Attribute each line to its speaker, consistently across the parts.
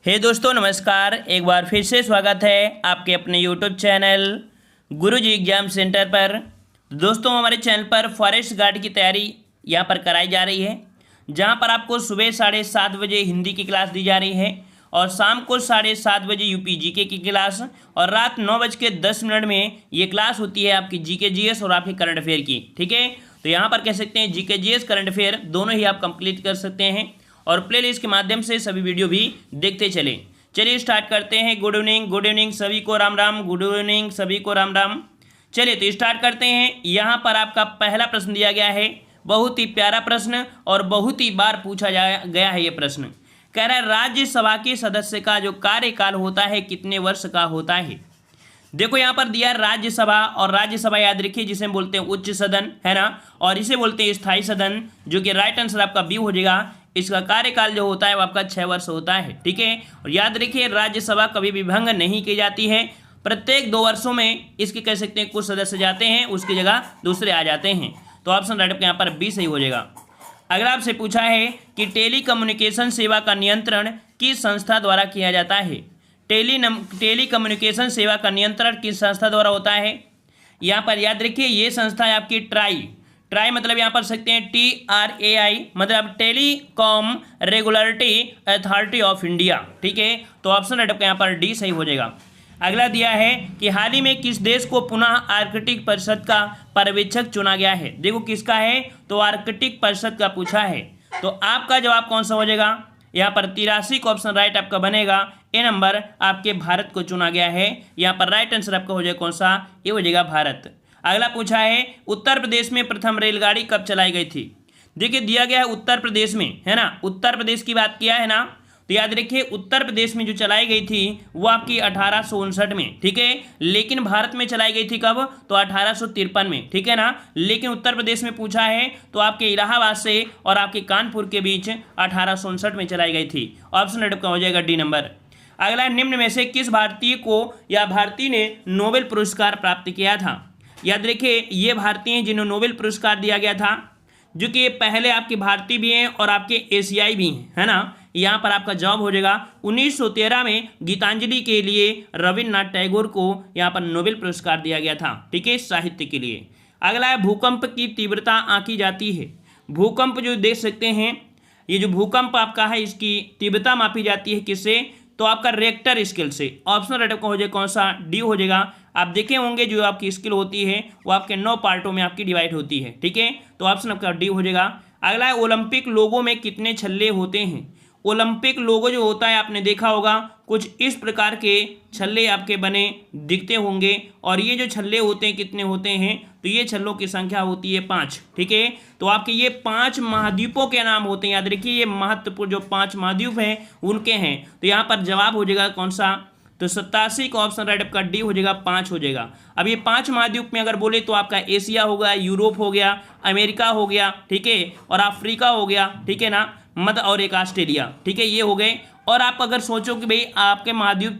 Speaker 1: हे दोस्तों नमस्कार। एक बार फिर से स्वागत है आपके अपने यूट्यूब चैनल गुरुजी एग्जाम सेंटर पर। दोस्तों हमारे चैनल पर फॉरेस्ट गार्ड की तैयारी यहाँ पर कराई जा रही है, जहाँ पर आपको सुबह 7:30 बजे हिंदी की क्लास दी जा रही है और शाम को 7:30 बजे यूपी जीके की क्लास और रात 9:10 में ये क्लास होती है आपकी जीके जीएस और आपके करंट अफेयर की। ठीक है, तो यहाँ पर कह सकते हैं जीके जीएस करंट अफेयर दोनों ही आप कंप्लीट कर सकते हैं और प्लेलिस्ट के माध्यम से सभी वीडियो भी देखते चलें। चलिए स्टार्ट करते हैं। गुड इवनिंग सभी को राम राम। गुड इवनिंग सभी को राम राम। चलिए तो स्टार्ट करते हैं। यहाँ पर आपका पहला प्रश्न दिया गया है, बहुत ही प्यारा प्रश्न और बहुत ही बार पूछा गया है ये प्रश्न। कह रहा है राज्यसभा के सदस्य का जो कार्यकाल होता है कितने वर्ष का होता है। देखो यहाँ पर दिया राज्यसभा, और राज्यसभा याद रखिए जिसे हम बोलते हैं उच्च सदन, है ना, और इसे बोलते हैं स्थायी सदन, जो कि राइट आंसर आपका बी हो जाएगा। इसका कार्यकाल जो होता है वो आपका 6 वर्ष होता है। ठीक है, और याद रखिए राज्यसभा कभी भी भंग नहीं की जाती है। प्रत्येक 2 वर्षों में इसके कह सकते हैं कुछ सदस्य जाते हैं, उसकी जगह दूसरे आ जाते हैं। तो ऑप्शन राइट यहाँ पर बी सही हो जाएगा। अगला आपसे पूछा है कि टेली कम्युनिकेशन सेवा का नियंत्रण किस संस्था द्वारा किया जाता है। टेली कम्युनिकेशन सेवा का नियंत्रण किस संस्था द्वारा होता है। यहाँ पर याद रखिए ये संस्था है आपकी ट्राई मतलब यहाँ पर सकते हैं TRAI, मतलब telecom regulatory authority of India. ठीक है, तो ऑप्शन राइट आपका यहाँ पर डी सही हो जाएगा। अगला दिया है कि हाल ही में किस देश को पुनः आर्कटिक परिषद का पर्यवेक्षक चुना गया है। देखो किसका है, तो आर्कटिक परिषद का पूछा है। तो आपका जवाब कौन सा हो जाएगा, यहाँ पर 83 का ऑप्शन राइट आपका बनेगा। ए नंबर आपके भारत को चुना गया है। यहाँ पर राइट आंसर आपका हो जाएगा कौन सा, ये हो जाएगा भारत। अगला पूछा है उत्तर प्रदेश में प्रथम रेलगाड़ी कब चलाई गई थी। देखिए दिया गया है उत्तर प्रदेश में, है ना, उत्तर प्रदेश की बात किया है ना, तो याद रखिए उत्तर प्रदेश में जो चलाई गई थी वो आपकी 1859 में। ठीक है, लेकिन भारत में चलाई गई थी कब, तो 1853 में। ठीक है ना, लेकिन उत्तर प्रदेश में पूछा है तो आपके इलाहाबाद से और आपके कानपुर के बीच 1859 में चलाई गई थी। ऑप्शन राइट का हो जाएगा डी नंबर। अगला, निम्न में से किस भारतीय को या भारतीय ने नोबेल पुरस्कार प्राप्त किया था। याद रखिए ये भारतीय हैं जिन्हें नोबेल पुरस्कार दिया गया था, जो कि पहले आपके भारतीय भी हैं और आपके एशियाई भी हैं, है ना। यहाँ पर आपका जवाब हो जाएगा 1913 में गीतांजलि के लिए रविन्द्रनाथ टैगोर को यहाँ पर नोबेल पुरस्कार दिया गया था। ठीक है, साहित्य के लिए। अगला है भूकंप की तीव्रता आंकी जाती है। भूकंप जो देख सकते हैं, ये जो भूकंप आपका है इसकी तीव्रता मापी जाती है किससे, तो आपका रिएक्टर स्केल से। ऑप्शन राइट आपका हो जाएगा कौन सा, डी हो जाएगा। आप देखे होंगे जो आपकी स्केल होती है वो आपके 9 पार्टों में आपकी डिवाइड होती है। ठीक है, तो ऑप्शन आपका डी हो जाएगा। अगला है ओलंपिक लोगों में कितने छल्ले होते हैं। ओलंपिक लोगो जो होता है आपने देखा होगा कुछ इस प्रकार के छल्ले आपके बने दिखते होंगे, और ये जो छल्ले होते हैं कितने होते हैं, तो ये छल्लों की संख्या होती है 5। ठीक है, तो आपके ये 5 महाद्वीपों के नाम होते हैं। याद रखिए ये महत्वपूर्ण जो 5 महाद्वीप हैं उनके हैं। तो यहाँ पर जवाब हो जाएगा कौन सा, तो 87 का ऑप्शन राइट आपका डी हो जाएगा, 5 हो जाएगा। अब ये 5 महाद्वीप में अगर बोले तो आपका एशिया हो गया, यूरोप हो गया, अमेरिका हो गया, ठीक है, और अफ्रीका हो गया, ठीक है ना, मध्य और एक ऑस्ट्रेलिया। ठीक है, ये हो गए। और आप अगर सोचो कि भाई आपके महाद्वीप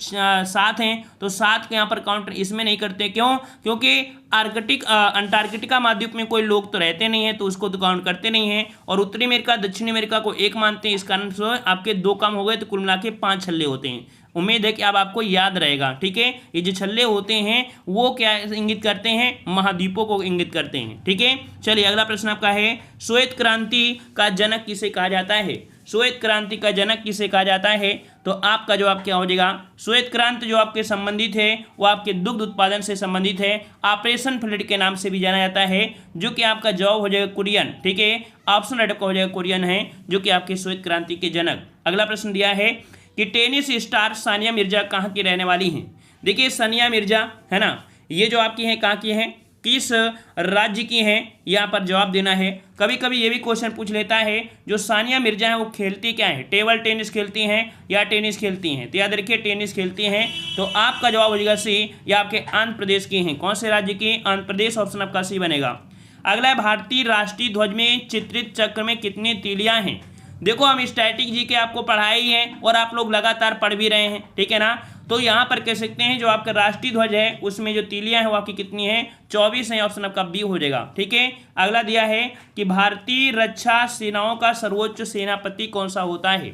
Speaker 1: 7 हैं तो 7 के यहाँ पर काउंट इसमें नहीं करते, क्यों, क्योंकि अंटार्कटिका महाद्वीप में कोई लोग तो रहते नहीं हैं तो उसको तो काउंट करते नहीं हैं, और उत्तरी अमेरिका दक्षिणी अमेरिका को एक मानते हैं। इस कारण से आपके 2 कम हो गए, तो कुल मिला के 5 छल्ले होते हैं। उम्मीद है कि अब आपको याद रहेगा। ठीक है, ये जो छल्ले होते हैं वो क्या इंगित करते हैं, महाद्वीपों को इंगित करते हैं। ठीक है, चलिए अगला प्रश्न आपका है श्वेत क्रांति का जनक किसे कहा जाता है। श्वेत क्रांति का जनक किसे कहा जाता है, तो आपका जवाब क्या हो जाएगा, श्वेत क्रांति जो आपके संबंधित है वो आपके दुग्ध उत्पादन से संबंधित है। ऑपरेशन फ्लड के नाम से भी जाना जाता है, जो कि आपका जवाब हो जाएगा कुरियन। ठीक है, ऑप्शन राइट का हो जाएगा कुरियन है, जो कि आपके श्वेत क्रांति के जनक। अगला प्रश्न दिया है कि टेनिस स्टार सानिया मिर्जा कहाँ की रहने वाली हैं। देखिए सानिया मिर्जा, है ना, ये जो आपकी हैं कहाँ की हैं, किस राज्य की हैं, यहाँ पर जवाब देना है। कभी कभी ये भी क्वेश्चन पूछ लेता है जो सानिया मिर्जा है वो खेलती क्या है, टेबल टेनिस खेलती हैं या टेनिस खेलती हैं। तो याद रखिए टेनिस खेलती हैं। तो आपका जवाब हो जाएगा सी, या आपके आंध्र प्रदेश की हैं। कौन से राज्य की, आंध्र प्रदेश। ऑप्शन आपका सी बनेगा। अगला है भारतीय राष्ट्रीय ध्वज में चित्रित चक्र में कितनी तीलियां हैं। देखो हम स्टैटिक जी के आपको पढ़ाए ही हैं और आप लोग लगातार पढ़ भी रहे हैं। ठीक है ना, तो यहाँ पर कह सकते हैं जो आपका राष्ट्रीय ध्वज है उसमें जो तीलियां हैं वो आपकी कितनी है, 24 है। ऑप्शन आपका बी हो जाएगा। ठीक है, अगला दिया है कि भारतीय रक्षा सेनाओं का सर्वोच्च सेनापति कौन सा होता है।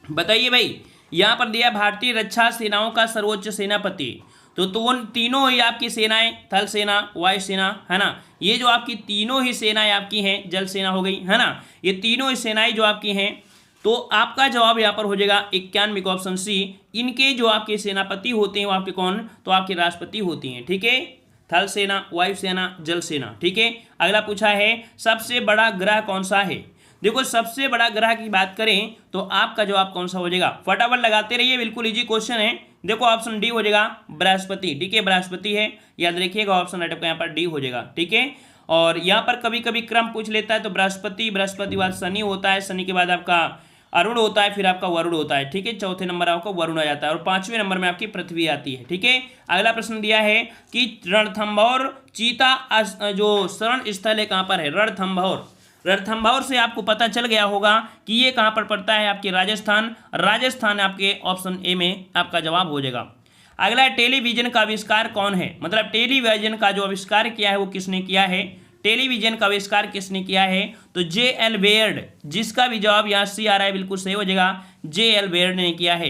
Speaker 1: बताइए भाई, यहाँ पर दिया भारतीय रक्षा सेनाओं का सर्वोच्च सेनापति। तो तीनों ही आपकी सेनाएं, थल सेना, वायु सेना, है ना, ये जो आपकी तीनों ही सेनाएं आपकी हैं, जल सेना हो गई, है ना, ये तीनों ही सेनाएं जो आपकी हैं, तो आपका जवाब यहाँ पर हो जाएगा 91 का ऑप्शन सी। इनके जो आपके सेनापति होते हैं वो आपके कौन, तो आपके राष्ट्रपति होती हैं। ठीक है, थल सेना, वायु सेना, जल सेना। ठीक है, अगला पूछा है सबसे बड़ा ग्रह कौन सा है। देखो सबसे बड़ा ग्रह की बात करें तो आपका जवाब कौन सा हो जाएगा, फटाफट लगाते रहिए, बिल्कुल इजी क्वेश्चन है। देखो ऑप्शन डी हो जाएगा बृहस्पति। ठीक है, बृहस्पति है, याद रखिएगा ऑप्शन राइट आपका यहाँ पर डी हो जाएगा। ठीक है, और यहाँ पर कभी कभी क्रम पूछ लेता है, तो बृहस्पति, बृहस्पति बाद शनि होता है, शनि के बाद आपका अरुण होता है, फिर आपका वरुण होता है। ठीक है, चौथे नंबर आपका वरुण आ जाता है और 5वें नंबर में आपकी पृथ्वी आती है। ठीक है, अगला प्रश्न दिया है कि रणथंभौर चीता जो शरण स्थल है कहाँ पर है, रणथंभौर। रणथंभौर से आपको पता चल गया होगा कि ये कहाँ पर पड़ता है, आपके राजस्थान। राजस्थान आपके ऑप्शन ए में आपका जवाब हो जाएगा। अगला है टेलीविजन का आविष्कार कौन है, मतलब टेलीविजन का जो आविष्कार किया है वो किसने किया है, टेलीविजन का आविष्कार किसने किया है, तो जे.एल. बेयर्ड, जिसका भी जवाब यहाँ सी आ रहा है बिल्कुल सही हो जाएगा, जे.एल. बेयर्ड ने किया है।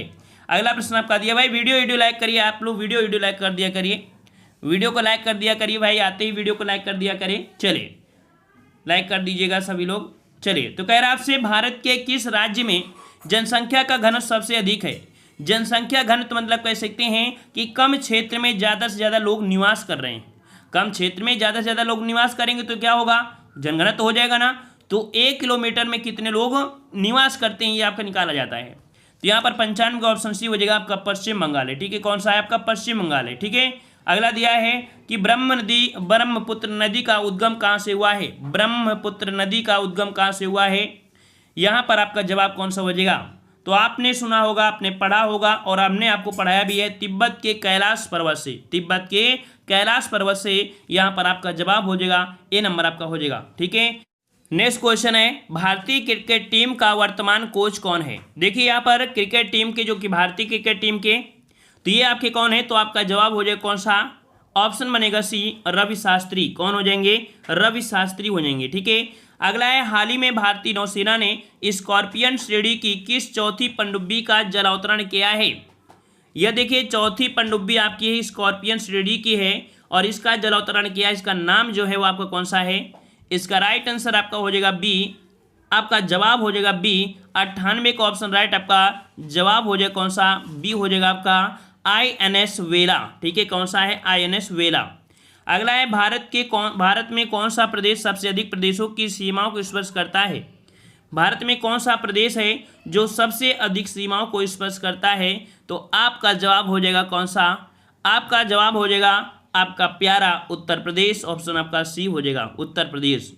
Speaker 1: अगला प्रश्न आपका दिया भाई, वीडियो लाइक करिए, आप लोग वीडियो लाइक कर दिया करिए, वीडियो को लाइक कर दिया करिए भाई, आते ही वीडियो को लाइक कर दिया करिए। चलिए लाइक कर दीजिएगा सभी लोग। चलिए, तो कह रहा है आपसे भारत के किस राज्य में जनसंख्या का घनत्व सबसे अधिक है। जनसंख्या घनत्व मतलब कह सकते हैं कि कम क्षेत्र में ज़्यादा से ज़्यादा लोग निवास कर रहे हैं। कम क्षेत्र में ज़्यादा से ज़्यादा लोग निवास करेंगे तो क्या होगा, जनघनत्व हो जाएगा ना। तो 1 किलोमीटर में कितने लोग निवास करते हैं ये आपका निकाला जाता है। तो यहाँ पर 95 का ऑप्शन सी हो जाएगा आपका पश्चिम बंगाल है। ठीक है, कौन सा है आपका, पश्चिम बंगाल है। ठीक है, अगला दिया है कि ब्रह्मपुत्र नदी का उद्गम कहाँ से हुआ है, ब्रह्मपुत्र नदी का उद्गम कहाँ से हुआ है। यहाँ पर आपका जवाब कौन सा हो जाएगा, तो आपने सुना होगा, आपने पढ़ा होगा और हमने आपको पढ़ाया भी है, तिब्बत के कैलाश पर्वत से, तिब्बत के कैलाश पर्वत से। यहाँ पर आपका जवाब हो जाएगा ए नंबर आपका हो जाएगा। ठीक है, नेक्स्ट क्वेश्चन है भारतीय क्रिकेट टीम का वर्तमान कोच कौन है। देखिए यहाँ पर क्रिकेट टीम के, जो कि भारतीय क्रिकेट टीम के, तो ये आपके कौन है, तो आपका जवाब हो जाएगा कौन सा, ऑप्शन बनेगा सी, रवि शास्त्री। कौन हो जाएंगे, रवि शास्त्री हो जाएंगे। ठीक है, अगला है हाल ही में भारतीय नौसेना ने स्कॉर्पियन श्रेणी की किस चौथी पनडुब्बी का जलावतरण किया है। यह देखिए चौथी पनडुब्बी आपकी है, स्कॉर्पियन श्रेणी की है और इसका जलावतरण किया है। इसका नाम जो है वो आपका कौन सा है, इसका राइट आंसर आपका हो जाएगा बी, आपका जवाब हो जाएगा बी। 98 का ऑप्शन राइट आपका जवाब हो जाएगा कौन सा, बी हो जाएगा आपका INS वेला। ठीक है, कौन सा है, INS वेला। अगला है भारत में कौन सा प्रदेश सबसे अधिक प्रदेशों की सीमाओं को स्पर्श करता है। भारत में कौन सा प्रदेश है जो सबसे अधिक सीमाओं को स्पर्श करता है, तो आपका जवाब हो जाएगा कौन सा, आपका जवाब हो जाएगा आपका प्यारा उत्तर प्रदेश। ऑप्शन आपका सी हो जाएगा, उत्तर प्रदेश।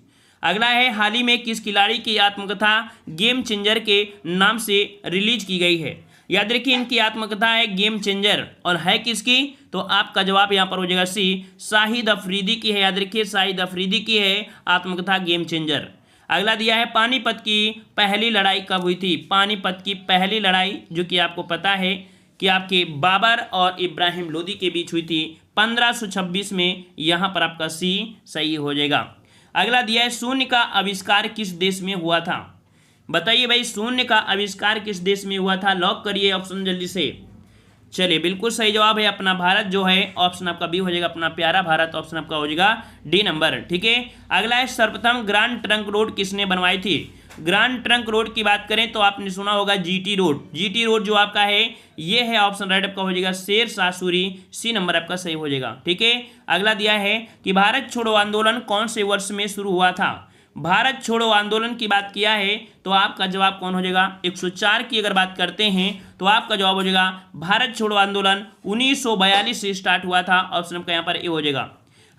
Speaker 1: अगला है हाल ही में किस खिलाड़ी की आत्मकथा गेम चेंजर के नाम से रिलीज की गई है। याद रखिए इनकी आत्मकथा है गेम चेंजर और है किसकी, तो आपका जवाब यहाँ पर हो जाएगा सी, शाहिद अफरीदी की है। याद रखिए शाहिद अफरीदी की है आत्मकथा गेम चेंजर। अगला दिया है पानीपत की पहली लड़ाई कब हुई थी। पानीपत की पहली लड़ाई जो कि आपको पता है कि आपके बाबर और इब्राहिम लोदी के बीच हुई थी 1526 में। यहाँ पर आपका सी सही हो जाएगा। अगला दिया है शून्य का आविष्कार किस देश में हुआ था। बताइए भाई शून्य का आविष्कार किस देश में हुआ था, लॉक करिए ऑप्शन जल्दी से। चलिए बिल्कुल सही जवाब है अपना भारत जो है, ऑप्शन आपका बी हो जाएगा, अपना प्यारा भारत। ऑप्शन आपका हो जाएगा डी नंबर। ठीक है, अगला है सर्वप्रथम ग्रांड ट्रंक रोड किसने बनवाई थी। ग्रांड ट्रंक रोड की बात करें तो आपने सुना होगा जीटी रोड। जीटी रोड जो आपका है ये है, ऑप्शन राइट आपका हो जाएगा शेर शाह सूरी, सी नंबर आपका सही हो जाएगा। ठीक है, अगला दिया है कि भारत छोड़ो आंदोलन कौन से वर्ष में शुरू हुआ था। भारत छोड़ो आंदोलन की बात किया है तो आपका जवाब कौन हो जाएगा, 104 की अगर बात करते हैं तो आपका जवाब हो जाएगा भारत छोड़ो आंदोलन 1942 से स्टार्ट हुआ था। ऑप्शन आपका यहाँ पर ए हो जाएगा।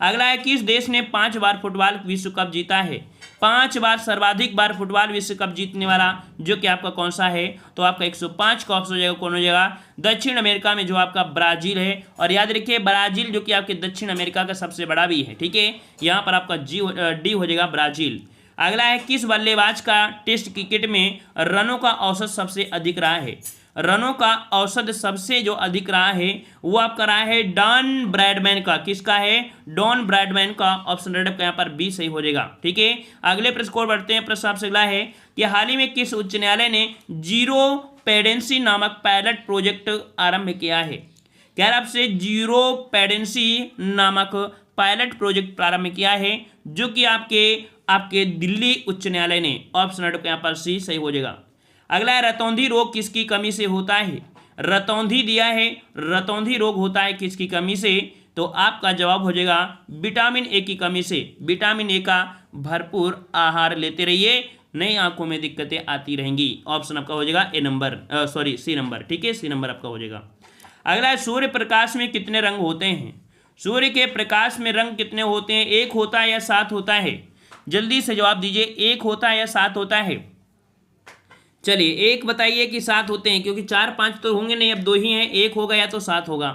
Speaker 1: अगला है किस देश ने 5 बार फुटबॉल विश्व कप जीता है। 5 बार सर्वाधिक बार फुटबॉल विश्व कप जीतने वाला जो कि आपका कौन सा है, तो आपका 105 का ऑप्शन हो जाएगा, कौन हो जाएगा, दक्षिण अमेरिका में जो आपका ब्राजील है। और याद रखिए ब्राजील जो कि आपके दक्षिण अमेरिका का सबसे बड़ा भी है। ठीक है, यहाँ पर आपका डी हो जाएगा ब्राजील। अगला है किस बल्लेबाज का टेस्ट क्रिकेट में रनों का औसत सबसे अधिक रहा है। रनों का औसत सबसे जो अधिक रहा है वो आपका रहा है डॉन ब्रैडमैन का। किसका है? डॉन ब्रैडमैन का। ऑप्शन रेड का यहाँ पर बी सही हो जाएगा। ठीक है, अगले प्रश्न को बढ़ते हैं। प्रश्न आपसे अगला है कि हाल ही में किस उच्च न्यायालय ने जीरो पेडेंसी नामक पायलट प्रोजेक्ट आरंभ किया है? कह रहा आपसे जीरो पेडेंसी नामक पायलट प्रोजेक्ट प्रारंभ किया है, जो कि आपके दिल्ली उच्च न्यायालय ने। ऑप्शन रेड का यहाँ पर सी सही हो जाएगा। अगला है रतौंधी रोग किसकी कमी से होता है? रतौंधी दिया है, रतौंधी रोग होता है किसकी कमी से? तो आपका जवाब हो जाएगा विटामिन ए की कमी से। विटामिन ए का भरपूर आहार लेते रहिए, नई आंखों में दिक्कतें आती रहेंगी। ऑप्शन आपका हो जाएगा ए नंबर, सॉरी सी नंबर। ठीक है, सी नंबर आपका हो जाएगा। अगला है सूर्य प्रकाश में कितने रंग होते हैं? सूर्य के प्रकाश में रंग कितने होते हैं? एक होता है या 7 होता है? जल्दी से जवाब दीजिए, एक होता है या 7 होता है? चलिए एक बताइए कि 7 होते हैं, क्योंकि 4 5 तो होंगे नहीं, अब 2 ही हैं, एक होगा या तो 7 होगा।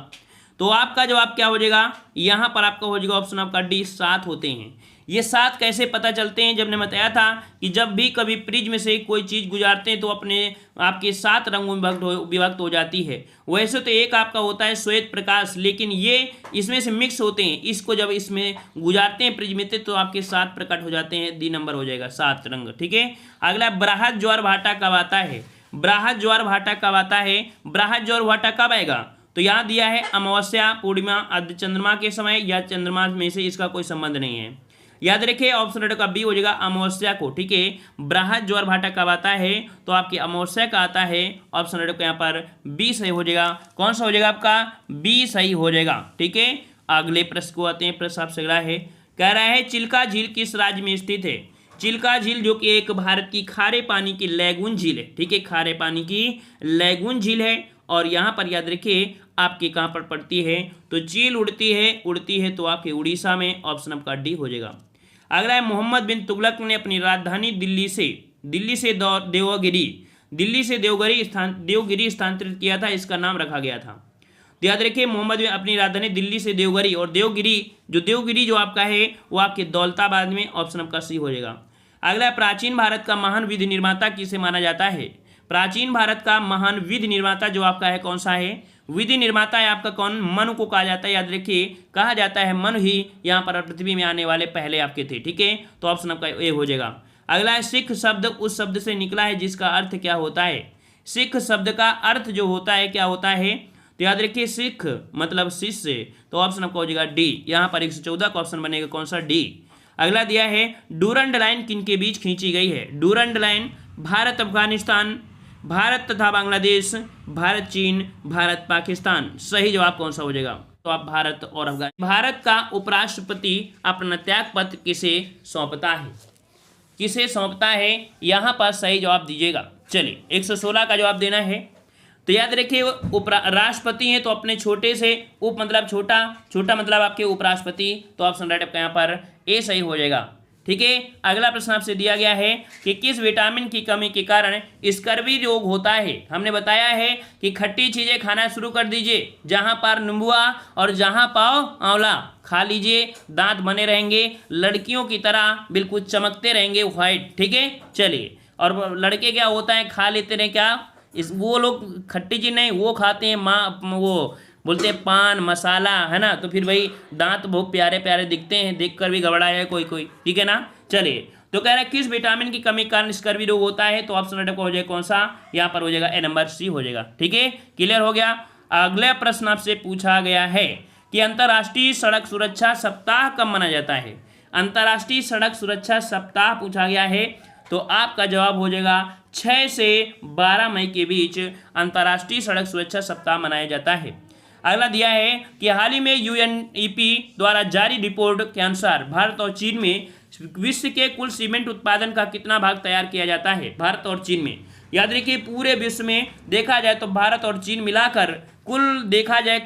Speaker 1: तो आपका जवाब क्या हो जाएगा? यहाँ पर आपका हो जाएगा ऑप्शन आपका डी, 7 होते हैं। ये 7 कैसे पता चलते हैं? जब ने बताया था कि जब भी कभी प्रिज्म से कोई चीज़ गुजारते हैं तो अपने आपके 7 रंगों में विभक्त हो जाती है। वैसे तो एक आपका होता है श्वेत प्रकाश, लेकिन ये इसमें से मिक्स होते हैं। इसको जब इसमें गुजारते हैं प्रिज्म में तो आपके 7 प्रकट हो जाते हैं। डी नंबर हो जाएगा 7 रंग। ठीक है, अगला बृहद ज्वार भाटा कब आता है? बृहद ज्वार भाटा कब आता है? बृहद ज्वार भाटा कब आएगा? तो यहाँ दिया है अमावस्या, पूर्णिमा, अर्ध चंद्रमा के समय या चंद्रमा में से, इसका कोई संबंध नहीं है। याद रखिए ऑप्शन रेड का बी हो जाएगा अमावस्या को। ठीक है, बृहद ज्वार भाटा कब आता है? तो आपकी अमावस्या का आता है। ऑप्शन रेड का यहाँ पर बी सही हो जाएगा। कौन सा हो जाएगा आपका? बी सही हो जाएगा। ठीक है, अगले प्रश्न को आते हैं। प्रश्न आपसे अगला है, कह रहा है चिल्का झील किस राज्य में स्थित है? चिल्का झील जो कि एक भारत की खारे पानी की लैगून झील है। ठीक है, खारे पानी की लैगून झील है। और यहाँ पर याद रखिए आपके कहाँ पर पड़ती है? तो चील उड़ती है तो आपके उड़ीसा में। ऑप्शन आपका डी हो जाएगा। अगला है मोहम्मद बिन तुगलक ने अपनी राजधानी दिल्ली से देवगिरी स्थानांतरित किया था, इसका नाम रखा गया था। तो याद रखिए मोहम्मद बिन अपनी राजधानी दिल्ली से देवगिरी, और देवगिरी जो आपका है वो आपके दौलताबाद में। ऑप्शन आपका सी हो जाएगा। अगला है प्राचीन भारत का महान विधि निर्माता किसे माना जाता है? प्राचीन भारत का महान विधि निर्माता जो आपका है कौन सा है? विधि निर्माता है आपका कौन? मनु को कहा जाता है। याद रखिए कहा जाता है मनु ही यहाँ पर पृथ्वी में आने वाले पहले आपके थे। ठीक है, तो ऑप्शन आपका ए हो जाएगा। अगला है सिख शब्द उस शब्द से निकला है जिसका अर्थ क्या होता है? सिख शब्द का अर्थ जो होता है क्या होता है? तो याद रखिए सिख मतलब शिष्य, तो ऑप्शन आपका हो जाएगा डी। यहाँ पर 114 का ऑप्शन बनेगा कौन सा? डी। अगला दिया है डूरंड लाइन किनके बीच खींची गई है? डूरंड लाइन भारत अफगानिस्तान, भारत तथा बांग्लादेश, भारत चीन, भारत पाकिस्तान। सही जवाब कौन सा हो जाएगा? तो आप भारत और अफगानिस्तान। भारत का उपराष्ट्रपति अपना त्याग पत्र किसे सौंपता है? किसे सौंपता है? यहाँ पर सही जवाब दीजिएगा। चलिए 116 का जवाब देना है। तो याद रखिए राष्ट्रपति हैं तो अपने छोटे से उप मतलब छोटा मतलब आपके उपराष्ट्रपति। तो ऑप्शन राइट आपका यहाँ पर ए सही हो जाएगा। ठीक है, अगला प्रश्न आपसे दिया गया है कि किस विटामिन की कमी के कारण स्कर्वी रोग होता है? हमने बताया है कि खट्टी चीजें खाना शुरू कर दीजिए, जहां पर नींबुआ और जहां पाओ आंवला खा लीजिए, दांत बने रहेंगे, लड़कियों की तरह बिल्कुल चमकते रहेंगे व्हाइट। ठीक है, चलिए। और लड़के क्या होता है, खा लेते रहे क्या वो लोग खट्टी चीज नहीं, वो खाते हैं वो बोलते हैं पान मसाला, है ना। तो फिर भाई दांत बहुत प्यारे प्यारे दिखते हैं, देखकर भी घबराया है कोई। ठीक है ना। चलिए, तो कह रहा है किस विटामिन की कमी के कारण स्कर्वी रोग होता है? तो ऑप्शन हो जाएगा कौन सा? यहाँ पर हो जाएगा ए नंबर सी हो जाएगा। ठीक है, क्लियर हो गया। अगला प्रश्न आपसे पूछा गया है कि अंतर्राष्ट्रीय सड़क सुरक्षा सप्ताह कब मनाया जाता है? अंतर्राष्ट्रीय सड़क सुरक्षा सप्ताह पूछा गया है, तो आपका जवाब हो जाएगा 6 से 12 मई के बीच अंतर्राष्ट्रीय सड़क सुरक्षा सप्ताह मनाया जाता है। अगला दिया है कि हाल ही में यूएनईपी द्वारा जारी रिपोर्ट के अनुसार भारत और चीन में विश्व के कुल सीमेंट उत्पादन का कितना भाग तैयार किया जाता है? भारत और चीन में। याद रखिए पूरे विश्व में देखा जाए तो भारत और चीन मिलाकर कुल देखा जाए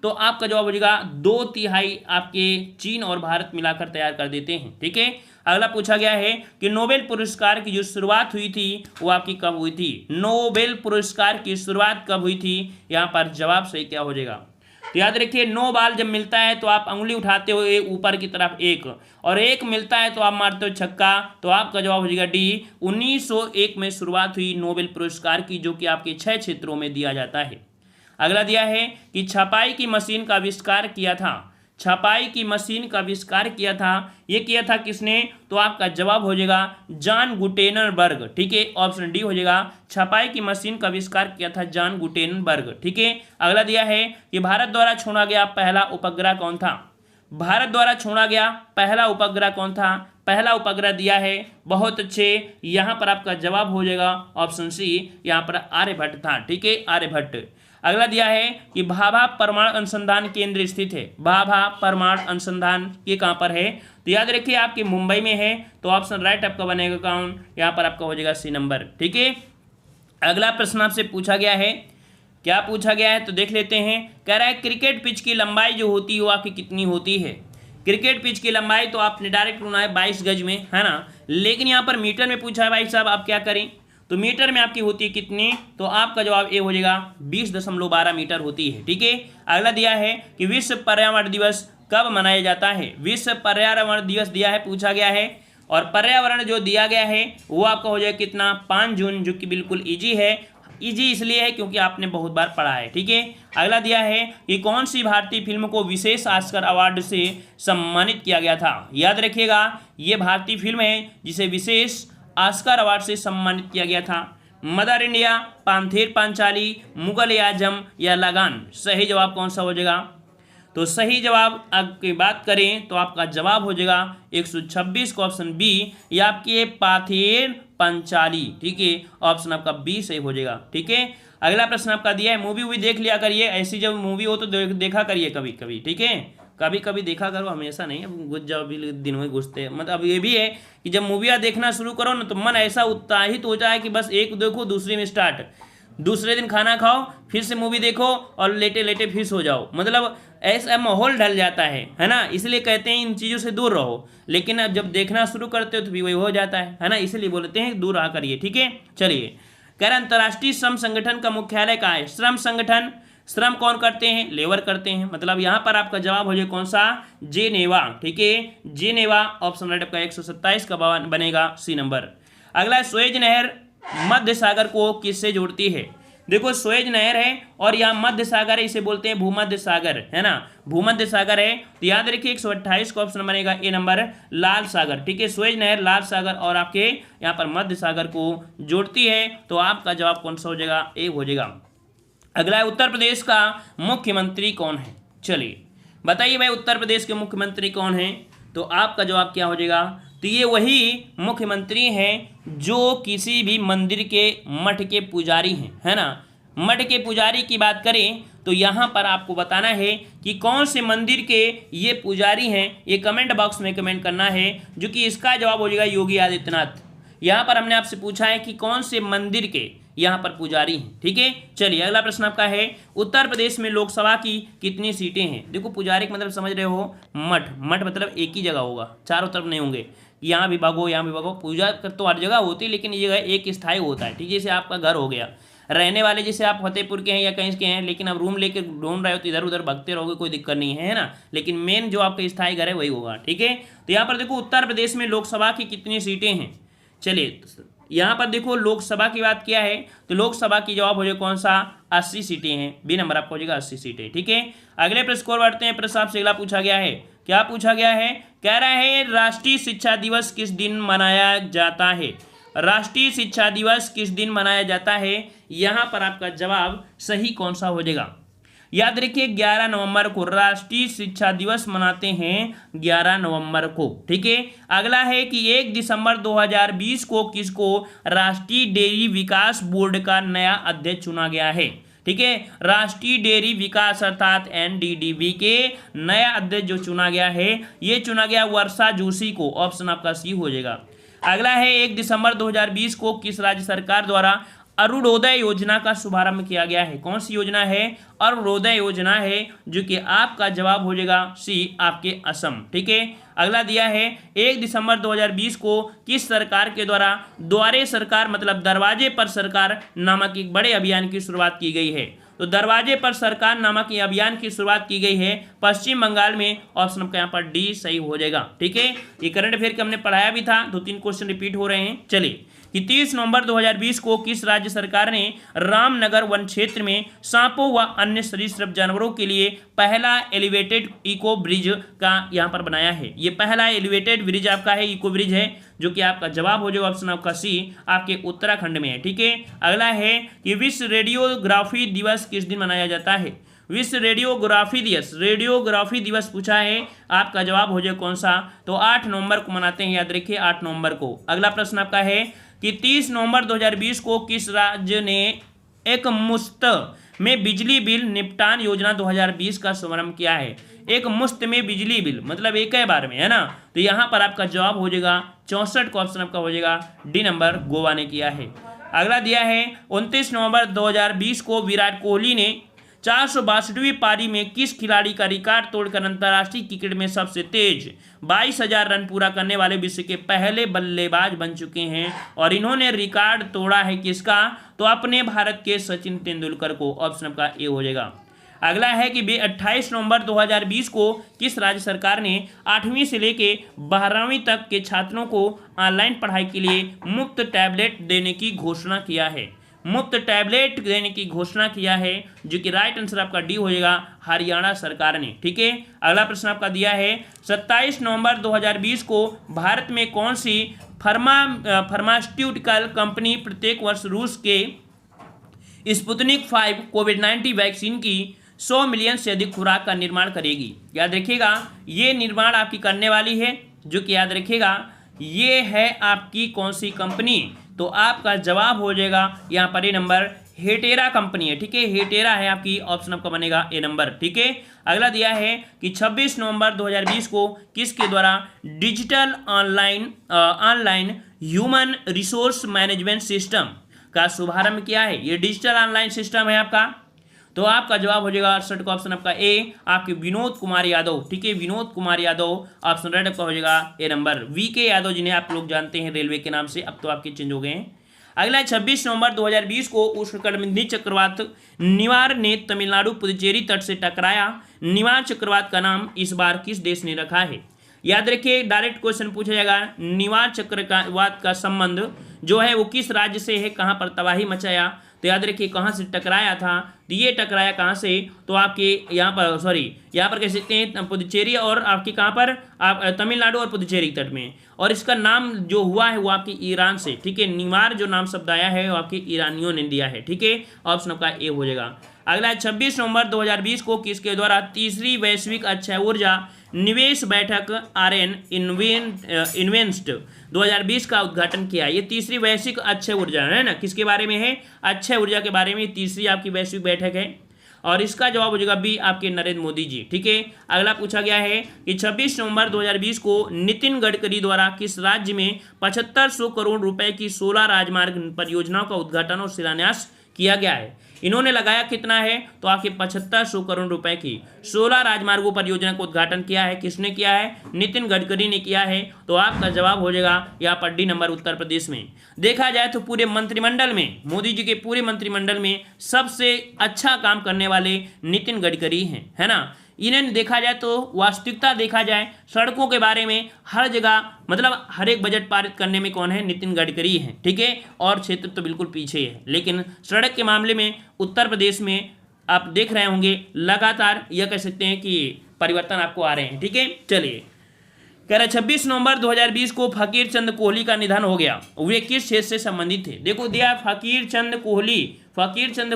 Speaker 1: तो आपका जवाब हो जाएगा 2/3 आपके चीन और भारत मिलाकर तैयार कर देते हैं। ठीक है, अगला पूछा गया है कि नोबेल पुरस्कार की जो शुरुआत हुई थी वो आपकी कब हुई थी? नोबेल पुरस्कार की शुरुआत कब हुई थी? यहाँ पर जवाब सही क्या हो जाएगा? तो याद रखिए 9 बाल जब मिलता है तो आप अंगुली उठाते हो ऊपर की तरफ एक, और एक मिलता है तो आप मारते हो छक्का, तो आपका जवाब हो जाएगा डी। 1901 में शुरुआत हुई नोबेल पुरस्कार की, जो कि आपके 6 क्षेत्रों में दिया जाता है। अगला दिया है कि छपाई की मशीन का आविष्कार किया था। छपाई की मशीन का आविष्कार किया था, ये किया था किसने? तो आपका जवाब हो जाएगा जॉन गुटेनबर्ग। ठीक है, ऑप्शन डी हो जाएगा। छपाई की मशीन का आविष्कार किया था जॉन गुटेनबर्ग। ठीक है, अगला दिया है कि भारत द्वारा छोड़ा गया पहला उपग्रह कौन था? भारत द्वारा छोड़ा गया पहला उपग्रह कौन था? पहला उपग्रह दिया है, बहुत अच्छे, यहाँ पर आपका जवाब हो जाएगा ऑप्शन सी, यहाँ पर आर्यभट्ट था। ठीक है, आर्यभट्ट। अगला दिया है कि भाभा परमाणु अनुसंधान केंद्र स्थित है। भाभा परमाणु अनुसंधान ये कहाँ पर है? तो याद रखिए आपके मुंबई में है, तो ऑप्शन राइट आपका बनेगा कौन? यहाँ पर आपका हो जाएगा सी नंबर। ठीक है, अगला प्रश्न आपसे पूछा गया है, क्या पूछा गया है तो देख लेते हैं। कह रहा है क्रिकेट पिच की लंबाई जो होती है वो आपकी कितनी होती है? क्रिकेट पिच की लंबाई तो आपने डायरेक्ट होना है 22 गज में, है ना, लेकिन यहाँ पर मीटर में पूछा है भाई साहब, आप क्या करें? तो मीटर में आपकी होती है कितनी? तो आपका जवाब ए हो जाएगा 20.12 मीटर होती है। ठीक है, अगला दिया है कि विश्व पर्यावरण दिवस कब मनाया जाता है? विश्व पर्यावरण दिवस दिया है, पूछा गया है, और पर्यावरण जो दिया गया है वो आपका हो जाएगा कितना? 5 जून, जो कि बिल्कुल ईजी है। ईजी इसलिए है क्योंकि आपने बहुत बार पढ़ा है। ठीक है, अगला दिया है कि कौन सी भारतीय फिल्म को विशेष ऑस्कर अवार्ड से सम्मानित किया गया था? याद रखिएगा ये भारतीय फिल्म है जिसे विशेष ऑस्कर अवार्ड से सम्मानित किया गया था। मदर इंडिया, पांथेर पांचाली, मुगल आजम या लगान? सही जवाब कौन सा हो जाएगा? तो सही जवाब आपकी बात करें तो आपका जवाब हो जाएगा 126 का ऑप्शन बी, या आपके पाथेर पंचाली। ठीक है, ऑप्शन आपका बी सही हो जाएगा। ठीक है, अगला प्रश्न आपका दिया है, मूवी देख लिया करिए, ऐसी जब मूवी हो तो देखा करिए कभी कभी। ठीक है, कभी कभी देखा करो, हमेशा नहीं। अब घुस जाओ भी दिन में घुसते, मतलब अब ये भी है कि जब मूवियाँ देखना शुरू करो ना तो मन ऐसा उत्साहित हो जाए कि बस एक देखो दूसरी में स्टार्ट, दूसरे दिन खाना खाओ फिर से मूवी देखो और लेटे लेटे फिर सो जाओ, मतलब ऐसा माहौल ढल जाता है ना। इसलिए कहते हैं इन चीज़ों से दूर रहो, लेकिन अब जब देखना शुरू करते हो तो भी वही हो जाता है ना, इसलिए बोलते हैं दूर रहा करिए। ठीक है, चलिए, कह रहे अंतर्राष्ट्रीय श्रम संगठन का मुख्यालय कहाँ है? श्रम संगठन, श्रम कौन करते हैं? लेबर करते हैं, मतलब यहाँ पर आपका जवाब हो जाए कौन सा? जेनेवा। ठीक है, जेनेवा, ऑप्शन राइट आपका 127 का बनेगा सी नंबर। अगला, सुएज नहर मध्य सागर को किससे जोड़ती है? देखो सुएज नहर है और यहाँ मध्य सागर है, इसे बोलते हैं भूमध्य सागर, है ना, भूमध्य सागर है। तो याद रखिए 128 का ऑप्शन बनेगा ए नंबर, लाल सागर। ठीक है, सुएज नहर लाल सागर और आपके यहाँ पर मध्य सागर को जोड़ती है, तो आपका जवाब कौन सा हो जाएगा? ए हो जाएगा। अगला है उत्तर प्रदेश का मुख्यमंत्री कौन है? चलिए बताइए भाई, उत्तर प्रदेश के मुख्यमंत्री कौन है? तो आपका जवाब क्या हो जाएगा? तो ये वही मुख्यमंत्री हैं जो किसी भी मंदिर के मठ के पुजारी हैं, है ना। मठ के पुजारी की बात करें तो यहाँ पर आपको बताना है कि कौन से मंदिर के ये पुजारी हैं, ये कमेंट बॉक्स में कमेंट करना है, जो कि इसका जवाब हो जाएगा योगी आदित्यनाथ। यहाँ पर हमने आपसे पूछा है कि कौन से मंदिर के यहाँ पर पुजारी हैं। ठीक है, चलिए अगला प्रश्न आपका है, उत्तर प्रदेश में लोकसभा की कितनी सीटें हैं? देखो पुजारी का मतलब समझ रहे हो, मठ, मठ मतलब एक ही जगह होगा, चारों तरफ नहीं होंगे, यहाँ भी भागो यहाँ भी भागो। पूजा तो हर जगह होती है, लेकिन ये जगह एक स्थायी होता है। ठीक है, जैसे आपका घर हो गया, रहने वाले जैसे आप फतेहपुर के हैं या कहीं के हैं, लेकिन अब रूम लेकर ढूंढ रहे हो तो इधर उधर भगते रहोगे, कोई दिक्कत नहीं है ना, लेकिन मेन जो आपका स्थायी घर है वही होगा। ठीक है, तो यहाँ पर देखो उत्तर प्रदेश में लोकसभा की कितनी सीटें हैं? चलिए यहाँ पर देखो लोकसभा की बात किया है तो लोकसभा की जवाब हो जाए कौन सा? 80 सीटें हैं, बी नंबर आपको हो जाएगा 80 सीटें। ठीक है, अगले प्रश्न को बढ़ते हैं। प्रश्न आपसे अगला पूछा गया है, क्या पूछा गया है? कह रहा है राष्ट्रीय शिक्षा दिवस किस दिन मनाया जाता है? राष्ट्रीय शिक्षा दिवस किस दिन मनाया जाता है? यहाँ पर आपका जवाब सही कौन सा हो जाएगा? याद रखिए 11 नवंबर को राष्ट्रीय शिक्षा दिवस मनाते हैं, 11 नवंबर को। ठीक है, अगला है कि 1 दिसंबर 2020 को किसको राष्ट्रीय डेयरी विकास बोर्ड का नया अध्यक्ष चुना गया है? ठीक है, राष्ट्रीय डेयरी विकास अर्थात NDDB के नया अध्यक्ष जो चुना गया है, ये चुना गया वर्षा जोशी को, ऑप्शन आपका सी हो जाएगा। अगला है 1 दिसंबर 2020 को किस राज्य सरकार द्वारा अरुणोदय योजना का शुभारंभ किया गया है? कौन सी योजना है? अरुणोदय योजना है, जो कि आपका जवाब हो जाएगा सी, आपके असम। ठीक है, अगला दिया है 1 दिसंबर 2020 को किस सरकार के द्वारा द्वारे सरकार मतलब दरवाजे पर सरकार नामक एक बड़े अभियान की शुरुआत की गई है? तो दरवाजे पर सरकार नामक ये अभियान की शुरुआत की गई है पश्चिम बंगाल में। ऑप्शन आपका यहाँ पर डी सही हो जाएगा। ठीक है, ये करंट अफेयर के हमने पढ़ाया भी था, 2-3 क्वेश्चन रिपीट हो रहे हैं। चलिए कि 30 नवंबर 2020 को किस राज्य सरकार ने रामनगर वन क्षेत्र में सांपों व अन्य सरीसृप जानवरों के लिए पहला एलिवेटेड इको ब्रिज का यहाँ पर बनाया है। ये पहला एलिवेटेड ब्रिज आपका है, इको ब्रिज है, जो कि आपका जवाब हो जाएगा ऑप्शन आपका सी, आपके उत्तराखंड में है। ठीक है, अगला है कि विश्व रेडियोग्राफी दिवस किस दिन मनाया जाता है। विश्व रेडियोग्राफी दिवस पूछा है, आपका जवाब हो जाए कौन सा, तो 8 नवंबर को मनाते हैं, याद रखिए 8 नवंबर को। अगला प्रश्न आपका है कि 30 नवंबर 2020 को किस राज्य ने एक मुश्त में बिजली बिल निपटान योजना 2020 का शुभारंभ किया है। एक मुश्त में बिजली बिल मतलब एक ही बार में, है ना, तो यहाँ पर आपका जवाब हो जाएगा 64 का ऑप्शन आपका हो जाएगा डी नंबर, गोवा ने किया है। अगला दिया है 29 नवंबर 2020 को विराट कोहली ने 462वीं पारी में किस खिलाड़ी का रिकॉर्ड तोड़कर अंतर्राष्ट्रीय क्रिकेट में सबसे तेज 22,000 रन पूरा करने वाले विश्व के पहले बल्लेबाज बन चुके हैं। और इन्होंने रिकॉर्ड तोड़ा है किसका, तो अपने भारत के सचिन तेंदुलकर को। ऑप्शन आपका ए हो जाएगा। अगला है कि 28 नवंबर 2020 को किस राज्य सरकार ने 8वीं से लेके 12वीं तक के छात्रों को ऑनलाइन पढ़ाई के लिए मुफ्त टैबलेट देने की घोषणा किया है। मुफ्त टैबलेट देने की घोषणा किया है, जो कि राइट आंसर आपका डी हो जाएगा, हरियाणा सरकार ने। ठीक है, अगला प्रश्न आपका दिया है 27 नवंबर 2020 को भारत में कौन सी फार्मास्यूटिकल कंपनी प्रत्येक वर्ष रूस के स्पुतनिक 5 कोविड-19 वैक्सीन की 100 मिलियन से अधिक खुराक का निर्माण करेगी। याद रखिएगा, ये निर्माण आपकी करने वाली है, जो कि याद रखिएगा ये है आपकी कौन सी कंपनी, तो आपका जवाब हो जाएगा यहाँ पर ए नंबर, हेटेरा कंपनी है। ठीक है, हेटेरा है आपकी, ऑप्शन आपका बनेगा ए नंबर। ठीक है, अगला दिया है कि 26 नवंबर 2020 को किसके द्वारा digital online human resource management system का शुभारंभ किया है। ये डिजिटल ऑनलाइन सिस्टम है आपका, तो आपका जवाब हो जाएगा 68 का ऑप्शन आपका ए, आपके विनोद कुमार यादव। ठीक है, विनोद कुमार यादव, ऑप्शन राइट आपका हो जाएगा ए नंबर। वीके यादव जिन्हें आप लोग जानते हैं रेलवे के नाम से, अब तो आपके चेंज हो गए हैं। अगला 26 नवंबर 2020 को उष्णकटिबंधीय चक्रवात निवार ने तमिलनाडु पुदुचेरी तट से टकराया। निवार चक्रवात का नाम इस बार किस देश ने रखा है। याद रखिए, डायरेक्ट क्वेश्चन पूछा जाएगा, निवार चक्रवात का संबंध जो है वो किस राज्य से है, कहाँ पर तबाही मचाया, तो याद रखिए कहाँ से टकराया था, तो ये टकराया कहाँ से, तो आपके यहाँ पर कह सकते हैं पुदुचेरी और आपके कहाँ पर आप तमिलनाडु और पुदुचेरी तट में, और इसका नाम जो हुआ है वो आपके ईरान से। ठीक है, निवार जो नाम शब्द आया है वो आपके ईरानियों ने दिया है। ठीक है, ऑप्शन आपका ए हो जाएगा। अगला 26 नवंबर 2020 को किसके द्वारा तीसरी वैश्विक अक्षय ऊर्जा निवेश बैठक RN इन्वेस्ट 2020 का उद्घाटन किया। ये तीसरी वैश्विक अक्षय ऊर्जा है ना, किसके बारे में है, अक्षय ऊर्जा के बारे में तीसरी आपकी वैश्विक बैठक है, और इसका जवाब हो जाएगा बी, आपके नरेंद्र मोदी जी। ठीक है, अगला पूछा गया है कि 26 नवंबर 2020 को नितिन गडकरी द्वारा किस राज्य में 7500 करोड़ रुपए की 16 राजमार्ग परियोजनाओं का उद्घाटन और शिलान्यास किया गया है। इन्होंने लगाया कितना है, तो आपके 7500 करोड़ रुपए की 16 राजमार्गों परियोजना का उद्घाटन किया है। किसने किया है, नितिन गडकरी ने किया है, तो आपका जवाब हो जाएगा यहाँ पर डी नंबर, उत्तर प्रदेश में। देखा जाए तो पूरे मंत्रिमंडल में, मोदी जी के पूरे मंत्रिमंडल में सबसे अच्छा काम करने वाले नितिन गडकरी हैं, है ना। इन्हें देखा जाए तो वास्तविकता देखा जाए सड़कों के बारे में हर जगह मतलब हर एक बजट पारित करने में कौन है, नितिन गडकरी हैं। ठीक है, और क्षेत्र तो बिल्कुल पीछे है, लेकिन सड़क के मामले में उत्तर प्रदेश में आप देख रहे होंगे लगातार यह कह सकते हैं कि परिवर्तन आपको आ रहे हैं। ठीक है, चलिए कह रहा 26 नवंबर 2020 को फकीर चंद कोहली का निधन हो गया। वे किस क्षेत्र से संबंधित थे, देखो दिया फकीर चंद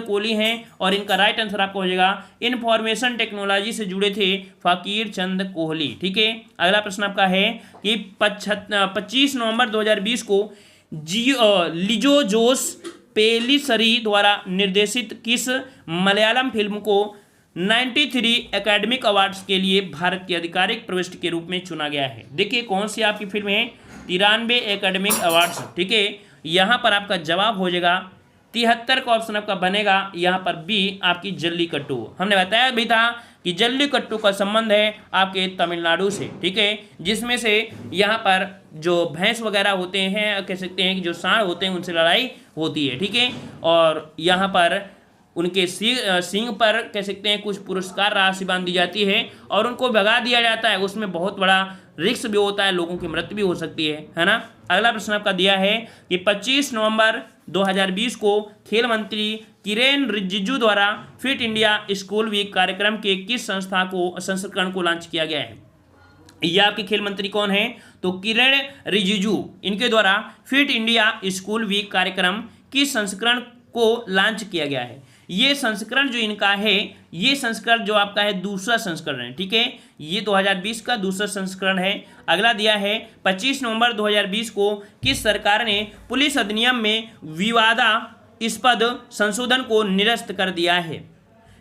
Speaker 1: कोहली हैं, और इनका राइट आंसर आपको हो जाएगा इंफॉर्मेशन टेक्नोलॉजी से जुड़े थे फकीर चंद कोहली। ठीक है, अगला प्रश्न आपका है कि 25 नवंबर 2020 को लिजो जोस पेलिसरी द्वारा निर्देशित किस मलयालम फिल्म को 93 एकेडमिक अवार्ड्स के लिए भारत की आधिकारिक प्रविष्टि के रूप में चुना गया है। देखिए कौन सी आपकी फिल्म है, 93 एकेडमिक अवार्ड्स। ठीक है, यहाँ पर आपका जवाब हो जाएगा 73 का ऑप्शन आपका बनेगा यहाँ पर बी, आपकी जल्लीकट्टू। हमने बताया भी था कि जल्लीकट्टू का संबंध है आपके तमिलनाडु से। ठीक है, जिसमें से यहाँ पर जो भैंस वगैरह होते हैं, कह सकते हैं कि जो सांड होते हैं, उनसे लड़ाई होती है। ठीक है, और यहाँ पर उनके सींग पर कह सकते हैं कुछ पुरस्कार राशि बांध दी जाती है और उनको भगा दिया जाता है। उसमें बहुत बड़ा रिस्क भी होता है, लोगों की मृत्यु भी हो सकती है ना। अगला प्रश्न आपका दिया है कि 25 नवंबर 2020 को खेल मंत्री किरेन रिजिजू द्वारा फिट इंडिया स्कूल वीक कार्यक्रम के किस संस्करण को लॉन्च किया गया है। ये आपके खेल मंत्री कौन है? तो किरेन रिजिजू, इनके द्वारा फिट इंडिया स्कूल वीक कार्यक्रम किस संस्करण को लॉन्च किया गया है। ये संस्करण जो इनका है, ये संस्करण जो आपका है दूसरा संस्करण है, ठीक है। ये 2020 का दूसरा संस्करण है। अगला दिया है 25 नवंबर 2020 को किस सरकार ने पुलिस अधिनियम में विवादास्पद संशोधन को निरस्त कर दिया है।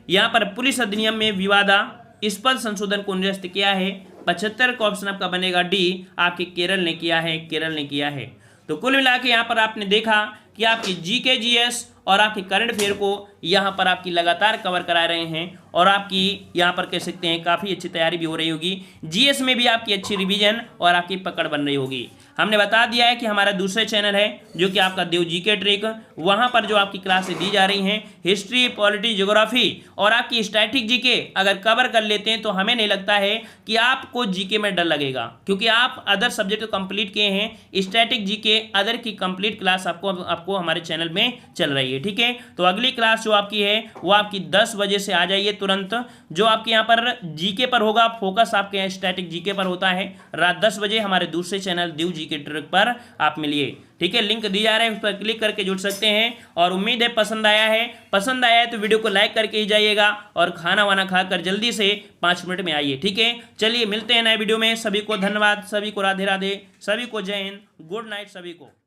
Speaker 1: यहाँ पर पुलिस अधिनियम में विवादास्पद संशोधन को निरस्त किया है। 75 का ऑप्शन आपका बनेगा डी, आपके केरल ने किया है, केरल ने किया है। तो कुल मिला के यहाँ पर आपने देखा कि आपकी जीके जीएस और आपके करंट अफेयर को यहाँ पर आपकी लगातार कवर करा रहे हैं और आपकी यहाँ पर कह सकते हैं काफ़ी अच्छी तैयारी भी हो रही होगी। जीएस में भी आपकी अच्छी रिवीजन और आपकी पकड़ बन रही होगी। हमने बता दिया है कि हमारा दूसरे चैनल है जो कि आपका देव जीके ट्रिक, वहाँ पर जो आपकी क्लासें दी जा रही हैं हिस्ट्री, पॉलिटी, ज्योग्राफी और आपकी स्टैटिक जीके अगर कवर कर लेते हैं तो हमें नहीं लगता है कि आपको जीके में डर लगेगा, क्योंकि आप अदर सब्जेक्ट को कंप्लीट किए हैं। स्टैटिक जीके अदर की कंप्लीट क्लास आपको हमारे चैनल में चल रही है, ठीक है। तो अगली क्लास जो आपकी है वो आपकी 10 बजे से आ जाइए तुरंत। जो आपके यहाँ पर जीके पर होगा, फोकस आपके यहाँ स्टैटिक जीके पर होता है। रात 10 बजे हमारे दूसरे चैनल देव जीके ट्रिक पर आप मिलिए, ठीक है। लिंक दी जा रहा है, उस पर क्लिक करके जुड़ सकते हैं। और उम्मीद है पसंद आया है तो वीडियो को लाइक करके ही जाइएगा और खाना वाना खाकर जल्दी से 5 मिनट में आइए, ठीक है। चलिए मिलते हैं नए वीडियो में। सभी को धन्यवाद, सभी को राधे राधे, सभी को जय हिंद, गुड नाइट सभी को।